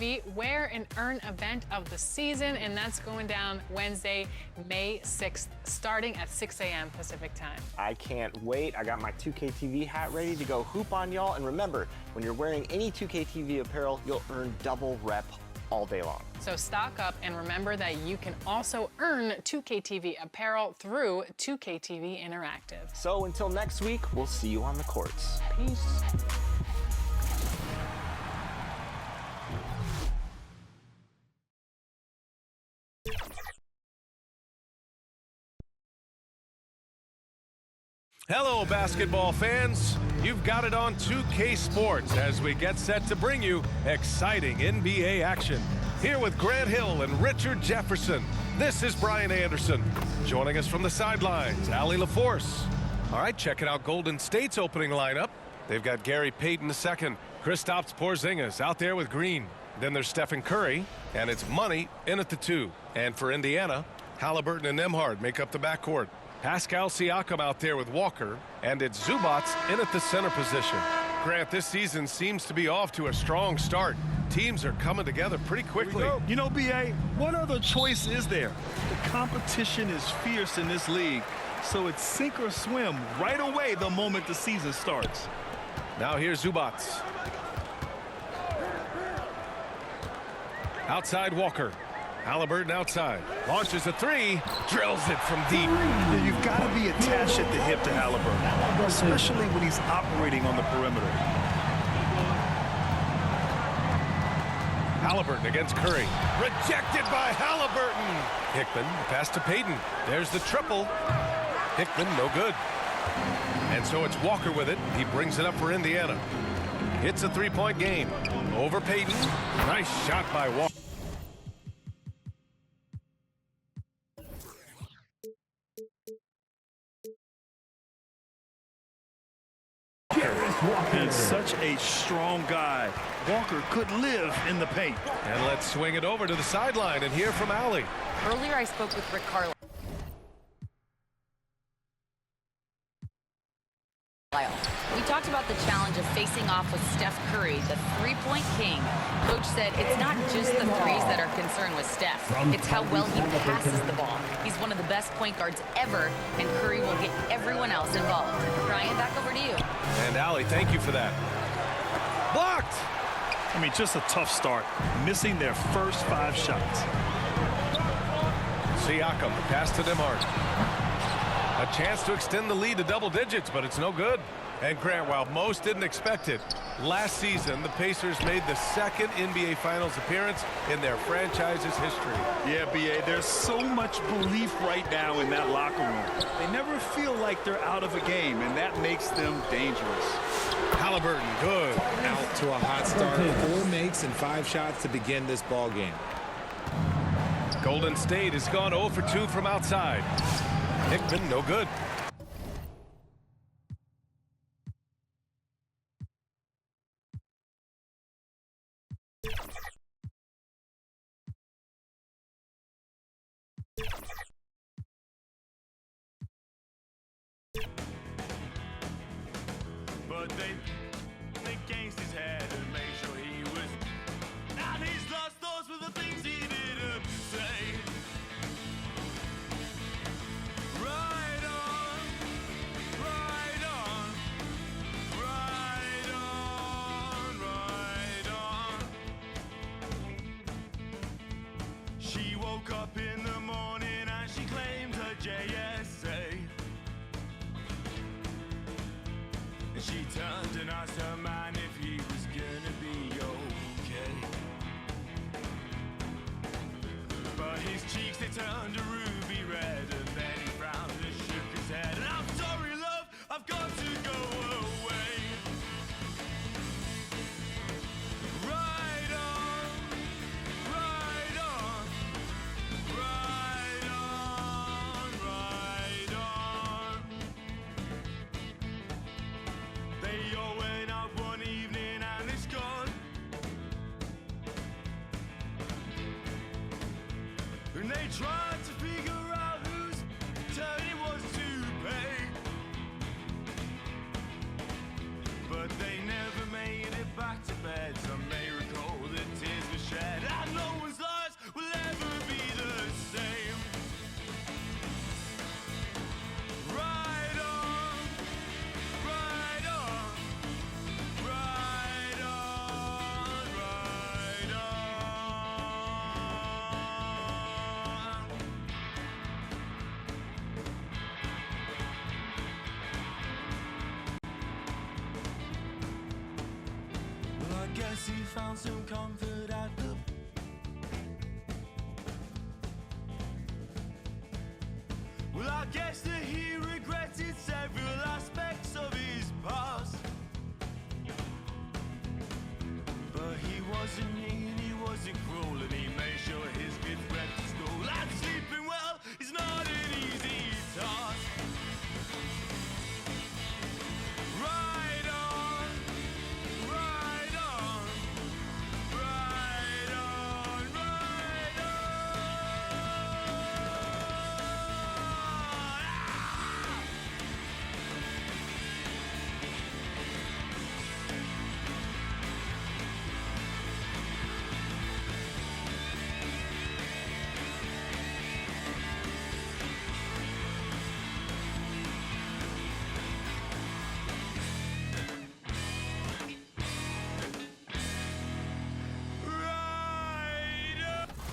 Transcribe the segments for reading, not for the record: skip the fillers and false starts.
TV Wear and Earn event of the season, and that's going down Wednesday, May 6th, starting at 6 a.m. Pacific time. I can't wait. I got my 2K TV hat ready to go hoop on y'all. And remember, when you're wearing any 2K TV apparel, you'll earn double rep all day long. So stock up and remember that you can also earn 2K TV apparel through 2K TV Interactive. So until next week, we'll see you on the courts. Peace. Hello, basketball fans. You've got it on 2K Sports as we get set to bring you exciting NBA action. Here with Grant Hill and Richard Jefferson, this is Brian Anderson. Joining us from the sidelines, Allie LaForce. All right, checking out Golden State's opening lineup. They've got Gary Payton II, Kristaps Porzingis out there with Green. Then there's Stephen Curry, and it's Money in at the 2. And for Indiana, Halliburton and Nembhard make up the backcourt. Pascal Siakam out there with Walker, and it's Zubac in at the center position. Grant, this season seems to be off to a strong start. Teams are coming together pretty quickly. You know, B.A., what other choice is there? The competition is fierce in this league, so it's sink or swim right away the moment the season starts. Now here's Zubac. Outside Walker. Halliburton outside. Launches a 3. Drills it from deep. You've got to be attached at the hip to Halliburton, especially when he's operating on the perimeter. Halliburton against Curry. Rejected by Halliburton. Hickman, pass to Payton. There's the triple. Hickman, no good. And so it's Walker with it. He brings it up for Indiana. It's a 3-point game. Over Payton. Nice shot by Walker. And such a strong guy. Walker could live in the paint. And let's swing it over to the sideline and hear from Allie. Earlier, I spoke with Rick Carlisle. We talked about the challenge of facing off with Steph Curry, the three-point king. Coach said it's not just the threes that are concerned with Steph. It's how well he passes the ball. He's one of the best point guards ever, and Curry will get everyone else involved. Brian, back over to you. And Allie, thank you for that. Blocked! I mean, just a tough start, missing their first 5 shots. Siakam, pass to Nembhard. A chance to extend the lead to double digits, but it's no good. And Grant, while most didn't expect it, last season the Pacers made the second NBA Finals appearance in their franchise's history. Yeah, B.A., there's so much belief right now in that locker room. They never feel like they're out of a game, and that makes them dangerous. Halliburton, good. Out to a hot start. 4 makes and 5 shots to begin this ball game. Golden State has gone 0 for 2 from outside. Hickman, no good. But they gangsters had to make sure he was. Now he's lost those were the things he didn't say. Right on, right on, right on, right on. She woke up in the morning and she claimed her JSA. She turned and asked her man if he was gonna be okay. But his cheeks, they turned a ruby red, and then he frowned and shook his head. And I'm sorry, love, I've got to go away. Right on, right on, right on, right on. They all went out one evening and it's gone. And they tried to figure out whose turn it was to pay. But they never made it back to bed. Some may recall the tears were shed. found some comfort at the well, I guess that he regretted several aspects of his past. But he wasn't mean, he wasn't cruel, and he made sure his kids went to school. And sleeping well is not an easy task. Ride on, ride on, ride on, ride on.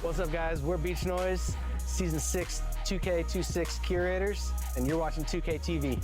What's up, guys? We're Beach Noise, Season 6 2K26 curators, and you're watching 2K TV.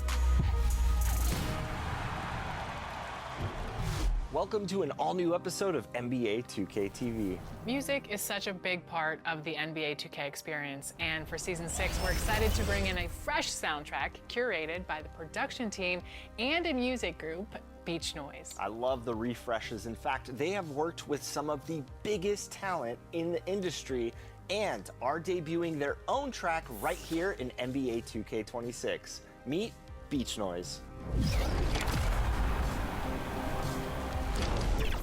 Welcome to an all-new episode of NBA 2K TV. Music is such a big part of the NBA 2K experience, and for Season 6, we're excited to bring in a fresh soundtrack curated by the production team and a music group, Beach Noise. I love the refreshes. In fact, they have worked with some of the biggest talent in the industry and are debuting their own track right here in NBA 2K26. Meet Beach Noise.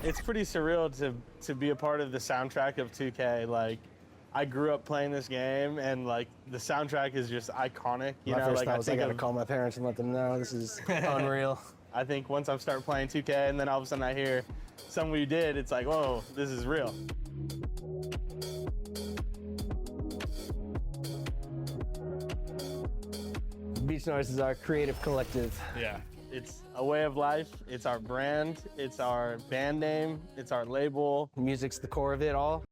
It's pretty surreal to be a part of the soundtrack of 2K. Like, I grew up playing this game, and like the soundtrack is just iconic. You My know, first like thought was I gotta of, call my parents and let them know this is unreal. I think once I start playing 2K, and then all of a sudden I hear something we did, it's like, whoa, this is real. Beach Noise is our creative collective. Yeah. It's a way of life. It's our brand. It's our band name. It's our label. Music's the core of it all.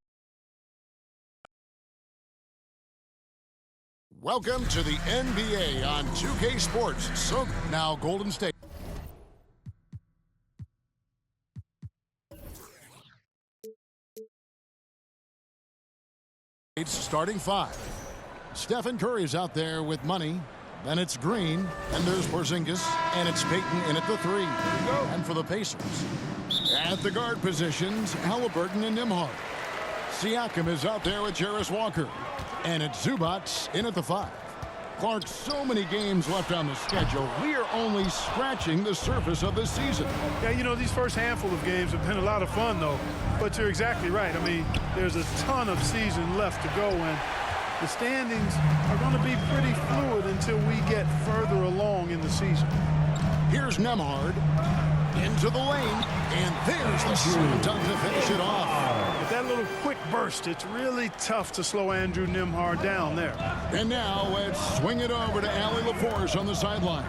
Welcome to the NBA on 2K Sports. So now Golden State. It's starting five. Stephen Curry's out there with money. Then it's Green, and there's Porzingis, and it's Payton in at the three. And for the Pacers, at the guard positions, Halliburton and Nembhard. Siakam is out there with Jarris Walker, and it's Zubac in at the five. Clark, so many games left on the schedule. We are only scratching the surface of this season. Yeah, you know, these first handful of games have been a lot of fun, though. But you're exactly right. I mean, there's a ton of season left to go, and the standings are going to be pretty fluid until we get further along in the season. Here's Nembhard into the lane, and there's the slam dunk to finish it off. With that little quick burst, it's really tough to slow Andrew Nembhard down there. And now let's swing it over to Allie LaForce on the sideline.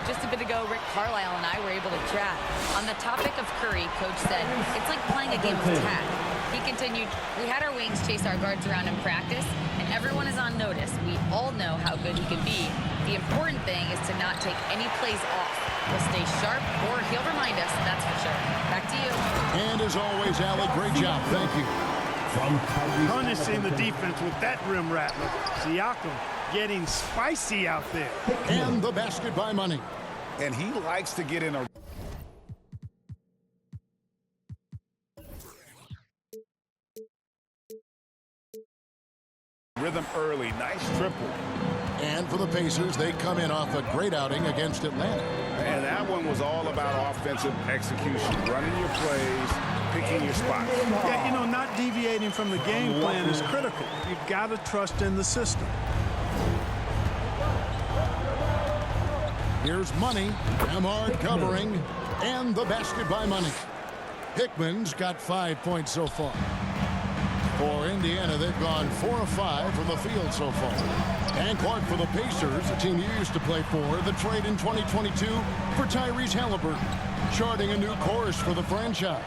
Just a bit ago, Rick Carlisle and I were able to chat. On the topic of Curry, Coach said, it's like playing a game of tag. He continued, we had our wings chase our guards around in practice, and everyone is on notice. We all know how good he can be. The important thing is to not take any plays off. He'll stay sharp, or he'll remind us, that's for sure. Back to you. And as always, Allie, great job. Thank you. Punishing the defense with that rim rattler. Siakam getting spicy out there. And the basket by Money. And he likes to get in a rhythm early. Nice triple. And for the Pacers, they come in off a great outing against Atlanta. And that one was all about offensive execution, running your plays, picking your spots. Yeah, you know, not deviating from the game plan is critical. You've got to trust in the system. Here's Money, Nembhard covering, and the basket by Money. Hickman's got 5 points so far. For Indiana, they've gone 4 of 5 from the field so far. And Clark for the Pacers, a team you used to play for, the trade in 2022 for Tyrese Halliburton, charting a new course for the franchise.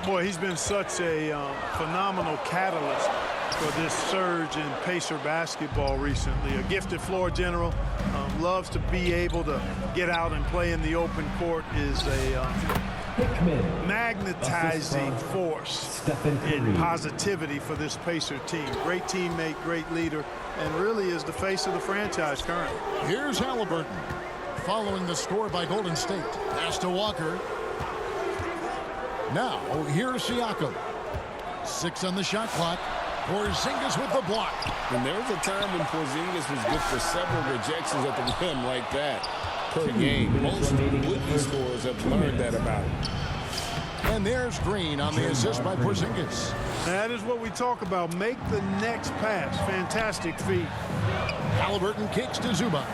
Boy, he's been such a phenomenal catalyst for this surge in Pacer basketball recently. A gifted floor general, loves to be able to get out and play in the open court, is a magnetizing force and positivity for this Pacer team. Great teammate, great leader, and really is the face of the franchise currently. Here's Halliburton. Following the score by Golden State. Pass to Walker. Now, here's Siakam. 6 on the shot clock. Porzingis with the block. And there was a time when Porzingis was good for several rejections at the rim like that per game. Most rookie scorers have learned that about him. And there's Green on the assist by Porzingis. That is what we talk about. Make the next pass. Fantastic feat. Halliburton kicks to Zubac.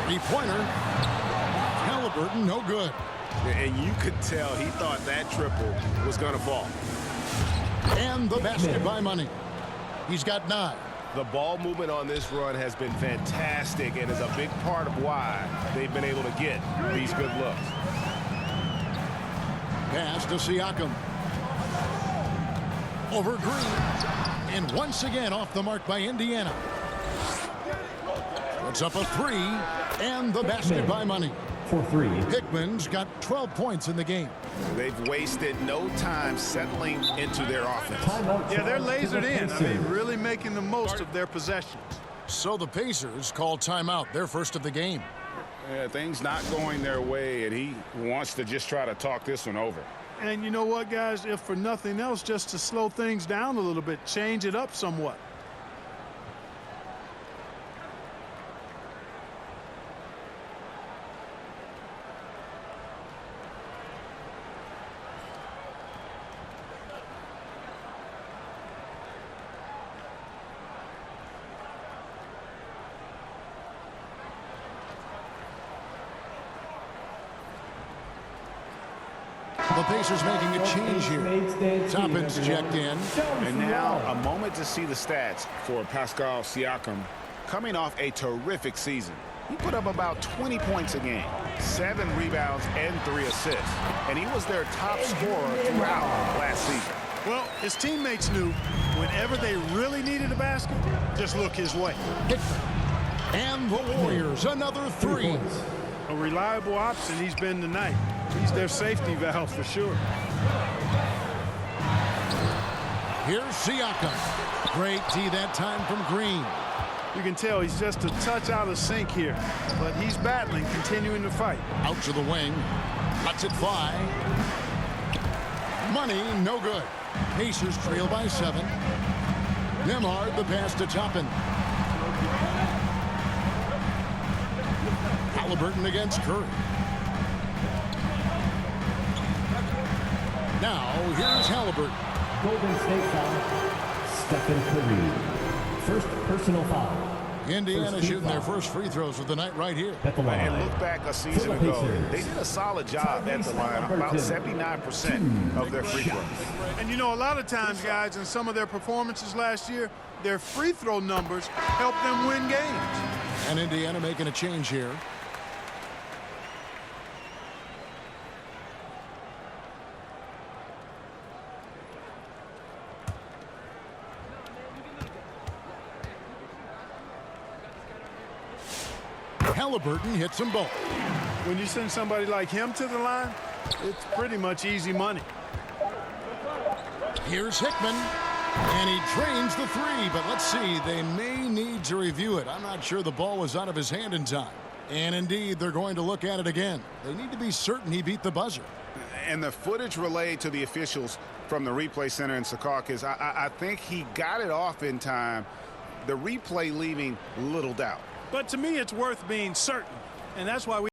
Three-pointer. Halliburton, no good. And you could tell he thought that triple was going to fall. And the basket by Money. He's got 9. The ball movement on this run has been fantastic and is a big part of why they've been able to get these good looks. Pass to Siakam. Over Green. And once again off the mark by Indiana. Puts up a 3. And the basket by Money. For 3. Hickman's got 12 points in the game. They've wasted no time settling into their offense. Yeah, they're lasered in. I mean, really making the most of their possessions. So the Pacers call timeout, their first of the game. Yeah, things not going their way, and he wants to just try to talk this one over. And you know what, guys? If for nothing else, just to slow things down a little bit, change it up somewhat. The Pacers making a change here. Toppin's checked in. And now a moment to see the stats for Pascal Siakam coming off a terrific season. He put up about 20 points a game, 7 rebounds and 3 assists. And he was their top scorer throughout last season. Well, his teammates knew whenever they really needed a basket, just look his way. And the Warriors, another 3. A reliable option he's been tonight. He's their safety valve for sure. Here's Siakam. Great D that time from Green. You can tell he's just a touch out of sync here, but he's battling, continuing to fight. Out to the wing. Cuts it 5. Money, no good. Pacers trail by 7. Nembhard the pass to Toppin. Halliburton against Curry. Now, here's Halliburton. Golden State foul. Stephen Curry. First personal foul. Indiana shooting their first free throws of the night right here. At the line. And look back a season ago, they did a solid job at the line, about 79% of their free throws. And you know, a lot of times, guys, in some of their performances last year, their free throw numbers helped them win games. And Indiana making a change here. Halliburton hits them both. When you send somebody like him to the line, it's pretty much easy money. Here's Hickman, and he drains the 3, but let's see, they may need to review it. I'm not sure the ball was out of his hand in time. And indeed, they're going to look at it again. They need to be certain he beat the buzzer. And the footage relayed to the officials from the replay center in Secaucus, I think he got it off in time. The replay leaving little doubt. But to me, it's worth being certain, and that's why we